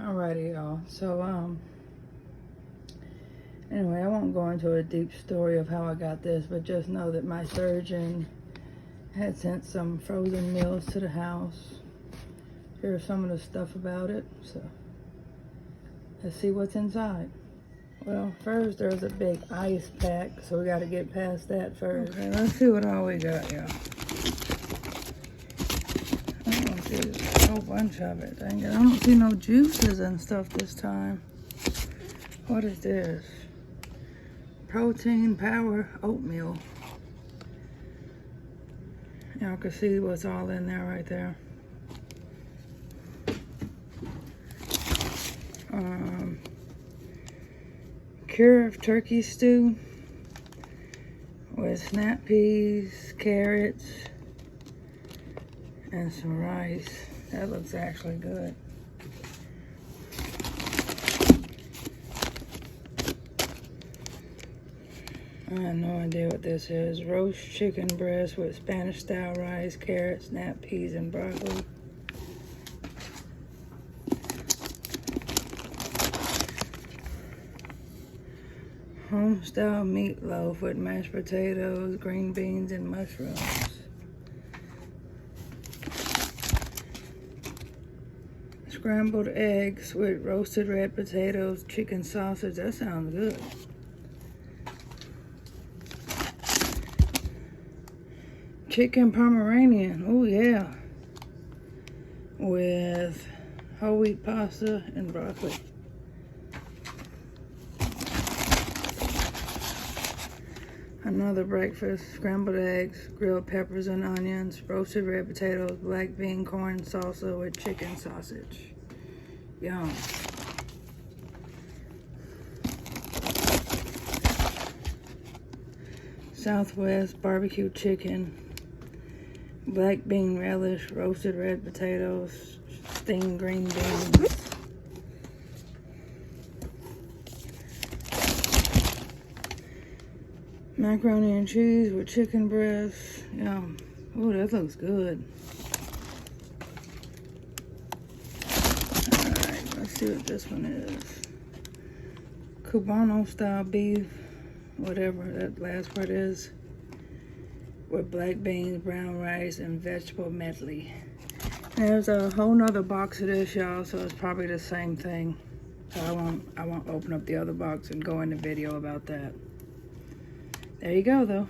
Alrighty, y'all. So, anyway, I won't go into a deep story of how I got this, but just know that my surgeon had sent some frozen meals to the house. Here's some of the stuff about it. So, let's see what's inside. Well, first there's a big ice pack, so we got to get past that first. Okay, let's see what all we got, y'all. I don't see a whole bunch of it. Dang it. I don't see no juices and stuff this time. What is this? Protein Power Oatmeal. Y'all can see what's all in there right there. Keurig turkey stew with snap peas, carrots, and some rice. That looks actually good. I have no idea what this is. Roast chicken breast with Spanish style rice, carrots, snap peas, and broccoli. Home style meatloaf with mashed potatoes, green beans, and mushrooms. Scrambled eggs with roasted red potatoes, chicken sausage. That sounds good. Chicken Pomeranian. Oh yeah. With whole wheat pasta and broccoli. Another breakfast, scrambled eggs, grilled peppers and onions, roasted red potatoes, black bean corn salsa with chicken sausage. Yum. Southwest barbecue chicken, black bean relish, roasted red potatoes, steamed green beans. Macaroni and cheese with chicken breast. Yum. Oh, that looks good. Alright, let's see what this one is. Cubano style beef, whatever that last part is, with black beans, brown rice, and vegetable medley. There's a whole nother box of this, y'all, so it's probably the same thing. So I won't open up the other box and go in the video about that. There you go, though.